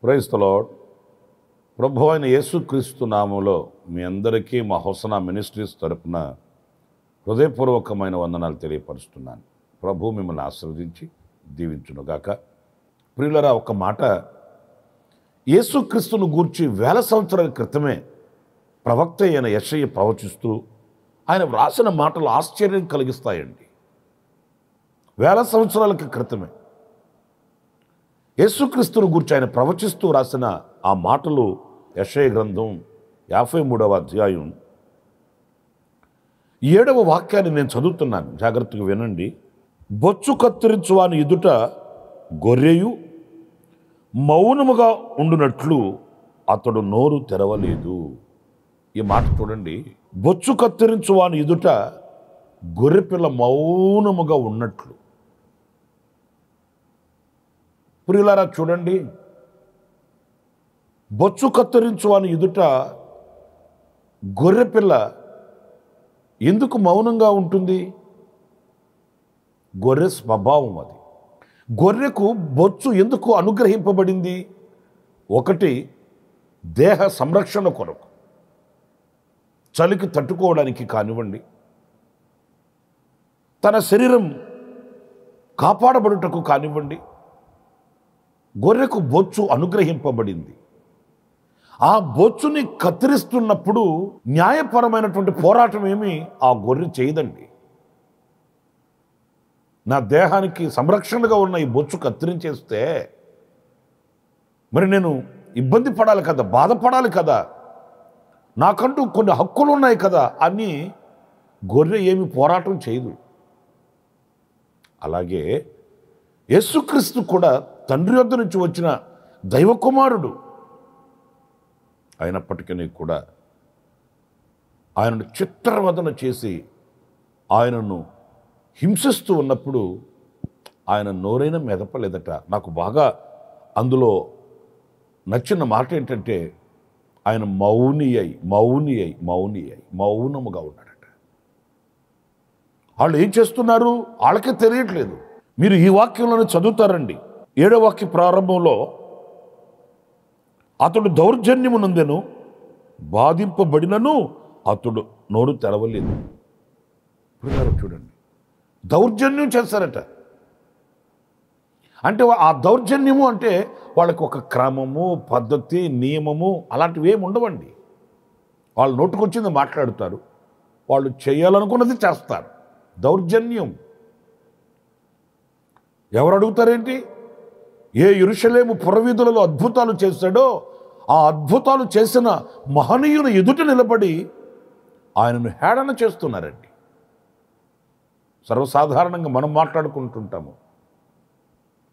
Praise the lord. ప్రభు అయిన యేసుక్రీస్తు నామములో మీ అందరికీ మా హోసనా మినిస్ట్రీస్ తరపున హృదయపూర్వకమైన వందనాలు తెలియపరుస్తున్నాను. ప్రభు మిమ్మల్ని ఆశీర్వదించి దీవించునుగాక. ప్రియులరా, ఒక మాట, యేసుక్రీస్తును గూర్చి 1000 సంవత్సరాల క్రితమే ప్రవక్త అయిన యెషయా ప్రవచిస్తూ ఆయన వ్రాసిన మాటలు ఆశ్చర్యం కలిగిస్తాయండి. 1000 సంవత్సరాల క్రితమే యేసుక్రీస్తును గూర్చి ఆయన ప్రవచిస్తూ రాసిన ఆ మాటలు యెషయా గ్రంథం 53వ అధ్యాయం 7వ వాక్యాన్ని నేను చదువుతున్నాను, జాగ్రత్తగా వినండి. బొచ్చు కత్తిరించువాని ఎదుట గొర్రెయు మౌనముగా ఉండునట్లు అతడు నోరు తెరవలేదు. ఈ మాట చూడండి. బొచ్చు కత్తిరించువాని ఎదుట గొర్రెపిల్ల మౌనముగా ఉన్నట్లు. ప్రియులారా చూడండి, బొచ్చు కత్తిరించువాని ఎదుట గొర్రెపిల్ల ఎందుకు మౌనంగా ఉంటుంది? గొర్రె స్వభావం అది. గొర్రెకు బొచ్చు ఎందుకు అనుగ్రహింపబడింది? ఒకటి, దేహ సంరక్షణ కొరకు, చలికి తట్టుకోవడానికి కానివ్వండి, తన శరీరం కాపాడబడుటకు కానివ్వండి, గొర్రెకు బొచ్చు అనుగ్రహింపబడింది. ఆ బొచ్చుని కత్తిరిస్తున్నప్పుడు న్యాయపరమైనటువంటి పోరాటం ఏమి ఆ గొర్రె చేయదండి. నా దేహానికి సంరక్షణగా ఉన్న ఈ బొచ్చు కత్తిరించేస్తే మరి నేను ఇబ్బంది పడాలి కదా, బాధపడాలి కదా, నాకంటూ కొన్ని హక్కులు ఉన్నాయి కదా అని గొర్రె ఏమి పోరాటం చేయదు. అలాగే యేసుక్రీస్తు కూడా తండ్రి వద్ద నుంచి వచ్చిన దైవకుమారుడు అయినప్పటికీ కూడా ఆయనను చిత్రవదన చేసి ఆయనను హింసిస్తూ ఉన్నప్పుడు ఆయన నోరైన మెదపలేదట. నాకు బాగా అందులో నచ్చిన మాట ఏంటంటే, ఆయన మౌనముగా ఉన్నాడట. వాళ్ళు ఏం చేస్తున్నారు వాళ్ళకే తెలియట్లేదు. మీరు ఈ వాక్యంలోనే చదువుతారండి. 7వ వాక్య ప్రారంభంలో, అతడు దౌర్జన్యము నందెను, బాధింపబడినను అతడు నోరు తెరవలేదు. చూడండి, దౌర్జన్యం చేస్తారట. అంటే ఆ దౌర్జన్యము అంటే వాళ్ళకి ఒక క్రమము, పద్ధతి, నియమము అలాంటివి ఏమి ఉండవండి. వాళ్ళు నోటుకొచ్చింది మాట్లాడుతారు, వాళ్ళు చేయాలనుకున్నది చేస్తారు. దౌర్జన్యం. ఎవరు అడుగుతారేంటి? ఏ యెరూషలేము పురవీధులలో అద్భుతాలు చేశాడో ఆ అద్భుతాలు చేసిన మహనీయుని ఎదుట నిలబడి ఆయనను హేళన చేస్తున్నారండి. సర్వసాధారణంగా మనం మాట్లాడుకుంటుంటాము,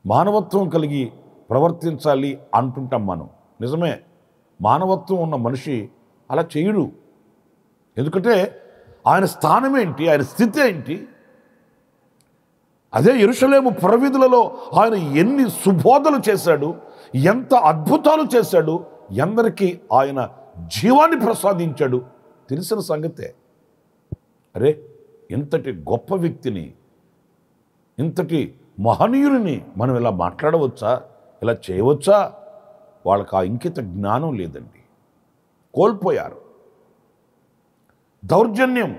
మానవత్వం కలిగి ప్రవర్తించాలి అంటుంటాం మనం. నిజమే, మానవత్వం ఉన్న మనిషి అలా చేయడు. ఎందుకంటే ఆయన స్థానం ఏంటి, ఆయన స్థితి ఏంటి? అదే యెరూషలేము పురవీధులలో ఆయన ఎన్ని సుబోధలు చేశాడు, ఎంత అద్భుతాలు చేశాడు, ఎందరికీ ఆయన జీవాన్ని ప్రసాదించాడు తెలిసిన సంగతే. అరే, ఇంతటి గొప్ప వ్యక్తిని, ఇంతటి మహనీయుని మనం ఇలా మాట్లాడవచ్చా, ఇలా చేయవచ్చా? వాళ్ళకి ఆ ఇంకిత జ్ఞానం లేదండి, కోల్పోయారు. దౌర్జన్యం.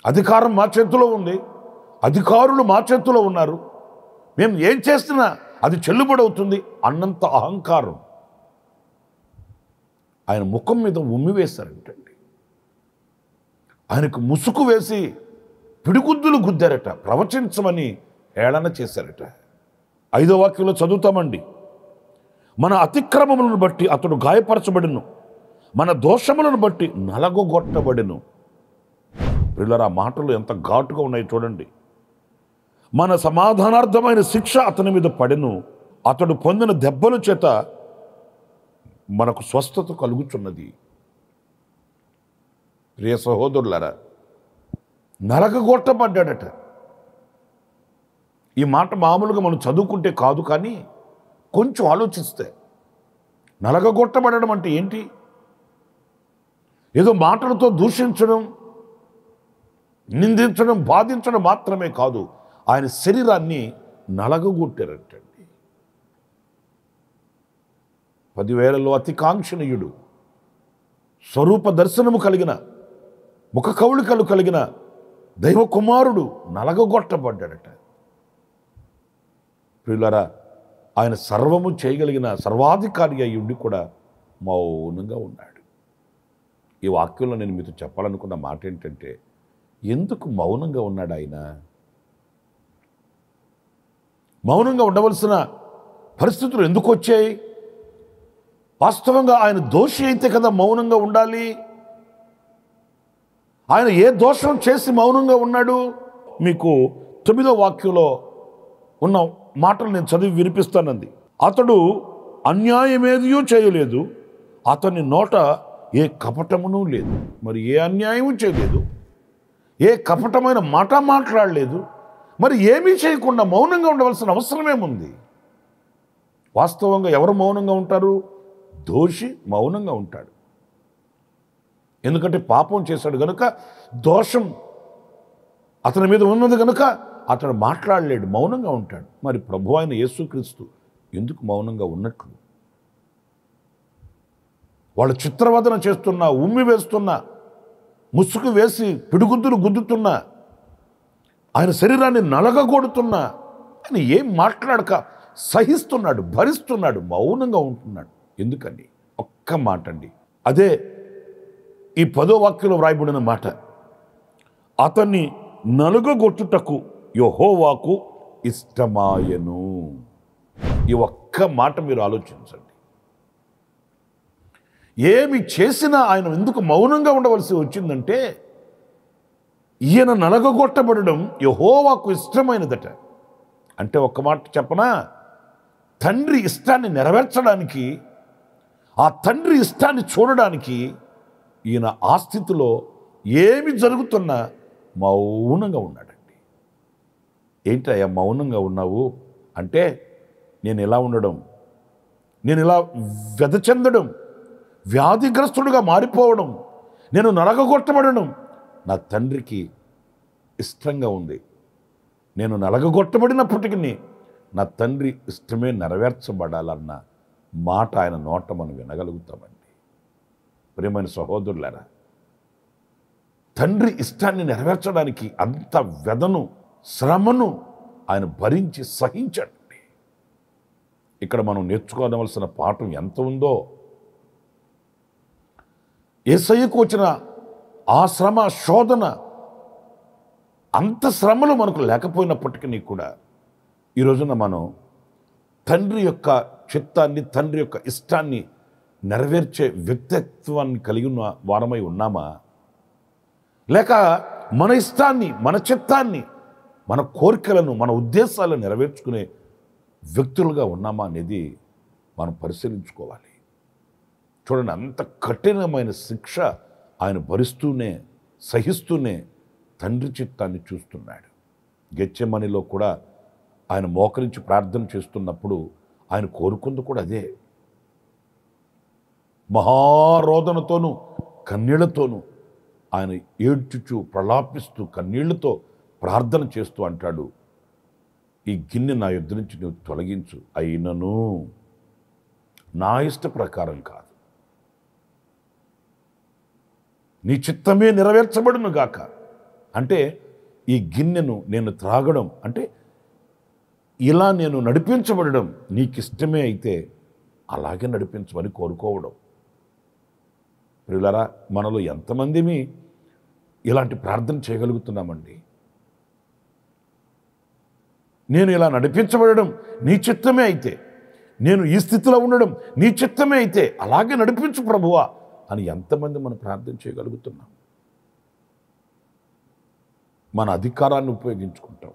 అధికారం మా చేతిలో ఉంది, అధికారులు మా చేతిలో ఉన్నారు, మేము ఏం చేస్తున్నా అది చెల్లుబడవుతుంది అన్నంత అహంకారం ఆయన ముఖం మీద ఉమ్మి వేశారంటండి. ఆయనకు ముసుగు వేసి పిడిగుద్దులు గుద్దారట, ప్రవచించమని హేళన చేశారట. 5వ వాక్యంలో చదువుతామండి. మన అతిక్రమములను బట్టి అతడు గాయపరచబడిను, మన దోషములను బట్టి నలగొట్టబడిను. పిల్లల మాటలు ఎంత ఘాటుగా ఉన్నాయి చూడండి. మన సమాధానార్థమైన శిక్ష అతని మీద పడెను, అతడు పొందిన దెబ్బల చేత మనకు స్వస్థత కలుగుచున్నది. ప్రియ సహోదరులారా, నరకగొట్టబడ్డాడట. ఈ మాట మామూలుగా మనం చదువుకుంటే కాదు, కానీ కొంచెం ఆలోచిస్తే నలగగొట్టబడడం అంటే ఏంటి? ఏదో మాటలతో దూషించడం, నిందించడం, బాధించడం మాత్రమే కాదు, ఆయన శరీరాన్ని నలగగొట్టారటండి. 10,000లో అతి కాంక్షణీయుడు, స్వరూప దర్శనము కలిగిన, ముఖ కవళికలు కలిగిన దైవ కుమారుడు నలగగొట్టబడ్డాడట. ప్రియులారా, ఆయన సర్వము చేయగలిగిన సర్వాధికారి అయి ఉండి కూడా మౌనంగా ఉన్నాడు. ఈ వాక్యంలో నేను మీతో చెప్పాలనుకున్న మాట ఏంటంటే, ఎందుకు మౌనంగా ఉన్నాడు ఆయన? మౌనంగా ఉండవలసిన పరిస్థితులు ఎందుకు వచ్చాయి? వాస్తవంగా ఆయన దోషి అయితే కదా మౌనంగా ఉండాలి. ఆయన ఏ దోషం చేసి మౌనంగా ఉన్నాడు? మీకు 9వ వాక్యంలో ఉన్న మాటలు నేను చదివి వినిపిస్తానంది. అతడు అన్యాయమేదియూ చేయలేదు, అతని నోట ఏ కపటమును లేదు. మరి ఏ అన్యాయము చేయలేదు, ఏ కపటమైన మాట మాట్లాడలేదు, మరి ఏమీ చేయకుండా మౌనంగా ఉండవలసిన అవసరమేముంది? వాస్తవంగా ఎవరు మౌనంగా ఉంటారు? దోషి మౌనంగా ఉంటాడు. ఎందుకంటే పాపం చేశాడు గనుక, దోషం అతని మీద ఉన్నది గనుక అతడు మాట్లాడలేడు, మౌనంగా ఉంటాడు. మరి ప్రభు అయిన యేసుక్రీస్తు ఎందుకు మౌనంగా ఉన్నట్లు? వాళ్ళు చిత్రవదన చేస్తున్నా, ఉమ్మి వేస్తున్నా, ముసుగు వేసి పిడుగుద్దులు గుద్దుతున్నా, ఆయన శరీరాన్ని నలగగొడుతున్నా, ఆయన ఏం మాట్లాడక సహిస్తున్నాడు, భరిస్తున్నాడు, మౌనంగా ఉంటున్నాడు. ఎందుకండి? ఒక్క మాట అండి, అదే ఈ 10వ వాక్యంలో వ్రాయబడిన మాట. అతన్ని నలుగగొట్టుటకు యెహోవాకు ఇష్టమాయెను. ఈ ఒక్క మాట మీరు ఆలోచించండి. ఏమి చేసినా ఆయన ఎందుకు మౌనంగా ఉండవలసి వచ్చిందంటే, ఈయన నలగగొట్టబడడం యెహోవాకు ఇష్టమైనదట. అంటే ఒక్క మాట చెప్పనా, తండ్రి ఇష్టాన్ని నెరవేర్చడానికి, ఆ తండ్రి ఇష్టాన్ని చూడడానికి ఈయన ఆ స్థితిలో ఏమి జరుగుతున్నా మౌనంగా ఉన్నాడండి. ఏంటయ్యా మౌనంగా ఉన్నావు అంటే, నేను ఇలా ఉండడం, నేను ఇలా వ్యధ చెందడం, వ్యాధిగ్రస్తుడుగా మారిపోవడం, నేను నలగగొట్టబడడం నా తండ్రికి ఇష్టంగా ఉంది. నేను నలగగొట్టబడినప్పటికీ నా తండ్రి ఇష్టమే నెరవేర్చబడాలన్న మాట ఆయన నోట మనం వినగలుగుతామండి. ప్రియమైన సహోదరులారా, తండ్రి ఇష్టాన్ని నెరవేర్చడానికి అంత వ్యధను, శ్రమను ఆయన భరించి సహించాడండి. ఇక్కడ మనం నేర్చుకోవలసిన పాఠం ఎంత ఉందో. యేసయ్యకు వచ్చిన ఆ శ్రమ, శోధన, అంత శ్రమలు మనకు లేకపోయినప్పటికీ కూడా ఈ రోజున మనం తండ్రి యొక్క చిత్తాన్ని, తండ్రి యొక్క ఇష్టాన్ని నెరవేర్చే వ్యక్తిత్వాన్ని కలిగి ఉన్న వారమై ఉన్నామా? లేక మన ఇష్టాన్ని, మన చిత్తాన్ని, మన కోరికలను, మన ఉద్దేశాలను నెరవేర్చుకునే వ్యక్తులుగా ఉన్నామా అనేది మనం పరిశీలించుకోవాలి. చూడండి, అంత కఠినమైన శిక్ష ఆయన భరిస్తూనే, సహిస్తూనే తండ్రి చిత్తాన్ని చూస్తున్నాడు. గెత్సేమనీలో కూడా ఆయన మోకరించి ప్రార్థన చేస్తున్నప్పుడు ఆయన కోరుకుంది కూడా అదే. మహారోదనతోనూ కన్నీళ్లతోనూ ఆయన ఏడ్చుచు, ప్రలాపిస్తూ, కన్నీళ్లతో ప్రార్థన చేస్తూ అంటాడు, ఈ గిన్నె నా యొద్ద నుంచి నువ్వు తొలగించు, అయినను నా ఇష్ట ప్రకారం కాదు, నీ చిత్తమే నెరవేర్చబడును గాక. అంటే ఈ గిన్నెను నేను త్రాగడం అంటే, ఇలా నేను నడిపించబడడం నీకు ఇష్టమే అయితే అలాగే నడిపించమని కోరుకోవడం. ప్రియులారా, మనలో ఎంతమందిని ఇలాంటి ప్రార్థన చేయగలుగుతున్నామండి? నేను ఇలా నడిపించబడడం నీ చిత్తమే అయితే, నేను ఈ స్థితిలో ఉండడం నీ చిత్తమే అయితే అలాగే నడిపించు ప్రభువా అని ఎంతమంది మనం ప్రార్థన చేయగలుగుతున్నాం? మన అధికారాన్ని ఉపయోగించుకుంటాం,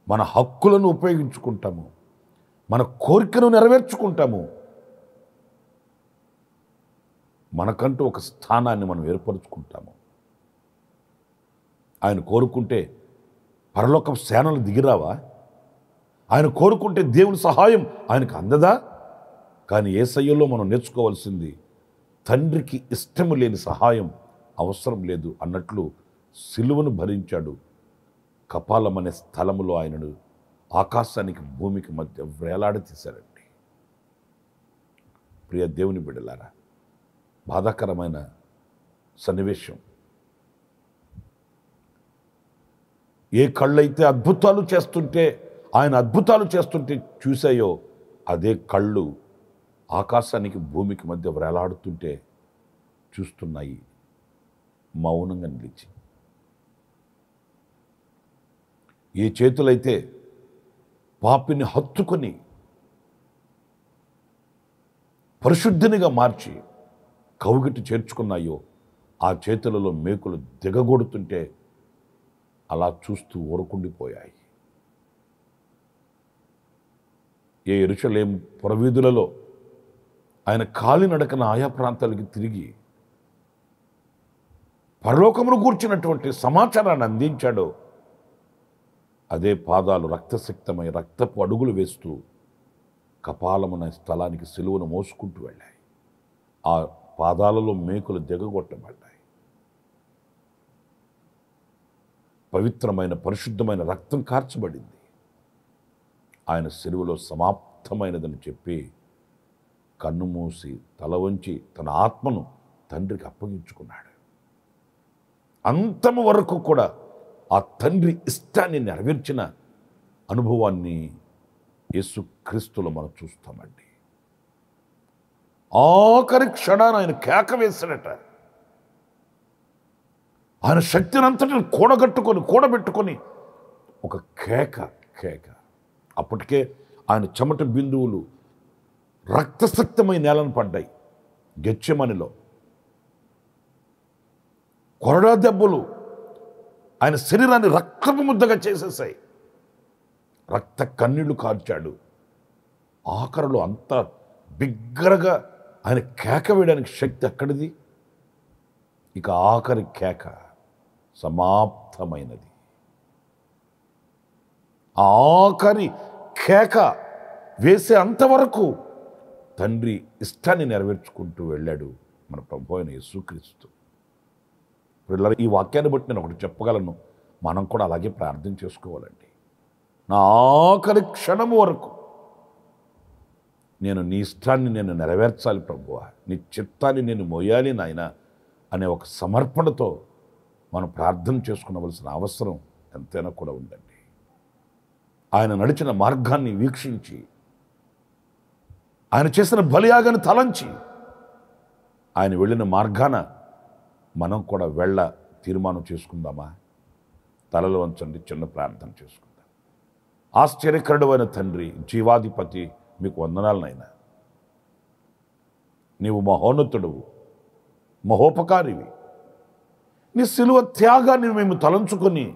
మన హక్కులను ఉపయోగించుకుంటాము, మన కోరికను నెరవేర్చుకుంటాము. మనకంటూ ఒక స్థానాన్ని మనం ఏర్పరచుకుంటాము. ఆయన కోరుకుంటే పరలోక సేనలు దిగిరావా? ఆయన కోరుకుంటే దేవుని సహాయం ఆయనకు అందదా? కానీ యేసయ్యలో మనం నేర్చుకోవాల్సింది తండ్రికి ఇష్టము లేని సహాయం అవసరం లేదు అన్నట్లు సిలువను భరించాడు. కపాలం అనే స్థలములో ఆయనను ఆకాశానికి భూమికి మధ్య వేలాడతీశారండి. ప్రియ దేవుని బిడ్డలారా, బాధాకరమైన సన్నివేశం. ఏ కళ్ళైతే అద్భుతాలు చేస్తుంటే ఆయన అద్భుతాలు చేస్తుంటే చూసాయో అదే కళ్ళు ఆకాశానికి భూమికి మధ్య వేలాడుతుంటే చూస్తున్నాయి మౌనంగా నిలిచి. ఏ చేతులైతే పాపిని హత్తుకొని పరిశుద్ధినిగా మార్చి కౌగిటి చేర్చుకున్నాయో ఆ చేతులలో మేకులు దిగగొడుతుంటే అలా చూస్తూ ఊరకుండిపోయాయి. ఏ యెరూషలేము పురవీధులలో ఆయన కాలినడకన ఆయా ప్రాంతాలకి తిరిగి పరలోకమును గూర్చినటువంటి సమాచారాన్ని అందించాడో అదే పాదాలు రక్తసిక్తమై రక్తపు అడుగులు వేస్తూ కపాలమున స్థలానికి సిలువను మోసుకుంటూ వెళ్ళాయి. ఆ పాదాలలో మేకులు దిగగొట్టబడ్డాయి. పవిత్రమైన పరిశుద్ధమైన రక్తం కార్చబడింది. ఆయన సిలువలో సమాప్తమైనదని చెప్పి కన్ను మూసి తల వంచి తన ఆత్మను తండ్రికి అప్పగించుకున్నాడు. అంతము వరకు కూడా ఆ తండ్రి ఇష్టాన్ని నెరవేర్చిన అనుభవాన్ని యేసుక్రీస్తులో మనం చూస్తామండి. ఆఖరి క్షణాన ఆయన కేక వేశాడట. ఆయన శక్తిని అంతటిని కూడబెట్టుకొని ఒక కేక. అప్పటికే ఆయన చెమట బిందువులు రక్తసక్తమై నేలను పడ్డాయి. గెత్సెమనిలో కొరడా దెబ్బలు ఆయన శరీరాన్ని రక్తపు ముద్దగా చేసేసాయి. రక్త కన్నీళ్లు కార్చాడు. ఆఖరులో అంత బిగ్గరగా ఆయన కేక వేయడానికి శక్తి ఎక్కడిది? ఇక ఆఖరి కేక సమాప్తమైనది. ఆఖరి కేక వేసే అంతవరకు తండ్రి ఇష్టాన్ని నెరవేర్చుకుంటూ వెళ్ళాడు మన ప్రభు అయిన యేసుక్రీస్తు. ఈ వాక్యాన్ని బట్టి నేను ఒకటి చెప్పగలను, మనం కూడా అలాగే ప్రార్థన చేసుకోవాలండి. నా ఆఖరి క్షణము వరకు నేను నీ ఇష్టాన్ని నేను నెరవేర్చాలి ప్రభువా, నీ చిత్తాన్ని నేను మోయాలి నాయన అనే ఒక సమర్పణతో మనం ప్రార్థన చేసుకునవలసిన అవసరం ఎంతైనా కూడా ఉందండి. ఆయన నడిచిన మార్గాన్ని వీక్షించి ఆయన చేసిన బలియాగాన్ని తలంచి ఆయన వెళ్ళిన మార్గాన మనం కూడా వెళ్ళ తీర్మానం చేసుకుందామా? తలలు వంచండి, చిన్న ప్రార్థన చేసుకుందాం. ఆశ్చర్యకరుడు అయిన తండ్రి, జీవాధిపతి, మీకు వందనాలు నాయనా. నీవు మహోన్నతుడువు, మహోపకారివి. నీ సిలువ త్యాగాన్ని మేము తలంచుకొని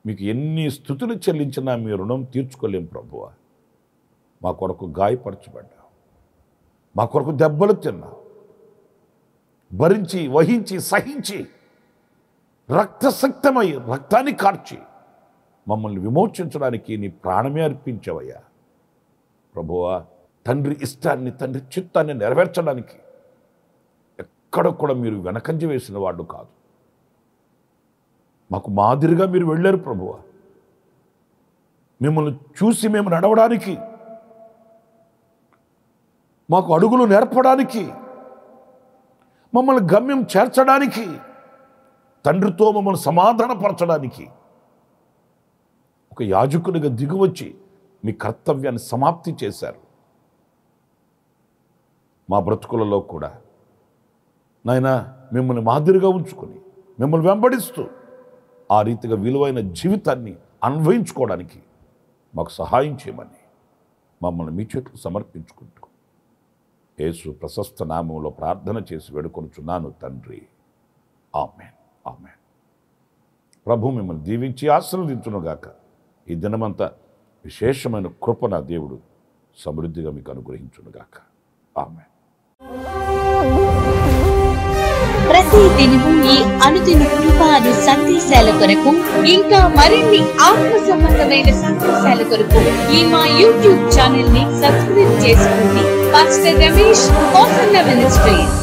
మీకు ఎన్ని స్తుతులు చెల్లించినా మీ రుణం తీర్చుకోలేం ప్రభువా. మా కొరకు గాయపరచబడ్డావు, మా కొరకు దెబ్బలు తిన్నావు, భరించి వహించి సహించి రక్తసక్తమై రక్తాన్ని కార్చి మమ్మల్ని విమోచించడానికి నీ ప్రాణమే అర్పించవయ్యా ప్రభువా. తండ్రి ఇష్టాన్ని, తండ్రి చిత్తాన్ని నెరవేర్చడానికి ఎక్కడ కూడా మీరు వెనకంజ వేసిన వాడు కాదు. మాకు మాదిరిగా మీరు వెళ్ళారు ప్రభువా. మిమ్మల్ని చూసి మేము నడవడానికి, మాకు అడుగులు నేర్పడానికి, మమ్మల్ని గమ్యం చేర్చడానికి, తండ్రితో మమ్మల్ని సమాధానపరచడానికి ఒక యాజకునిగా దిగువచ్చి మీ కర్తవ్యాన్ని సమాప్తి చేశారు. మా బ్రతుకులలో కూడా నాయనా మిమ్మల్ని మాదిరిగా ఉంచుకొని మిమ్మల్ని వెంబడిస్తూ ఆ రీతిగా విలువైన జీవితాన్ని అన్వయించుకోవడానికి మాకు సహాయం చేయమని మమ్మల్ని మీ చేతులకు సమర్పించుకుంటూ యేసు ప్రశస్త నామంలో ప్రార్థన చేసి వేడుకొనుచున్నాను తండ్రి. ఆమేన్, ఆమేన్. ప్రభు మిమ్మల్ని దీవించి ఆశీర్వదించునుగాక. ఈ దినమంతా విశేషమైన కృప నా దేవుడు సమృద్ధిగా మీకు అనుగ్రహించునుగాక. ఆమేన్. ప్రతి దినము ఈ అనుదిన కృపాను సందేశాల కొరకు ఇంకా మరిన్ని ఆత్మ సంబంధమైన సందేశాల కొరకు ఈ మా యూట్యూబ్ ఛానల్ ని సబ్స్క్రైబ్ చేసుకోండి. Pastor Ramesh hosanna ministries.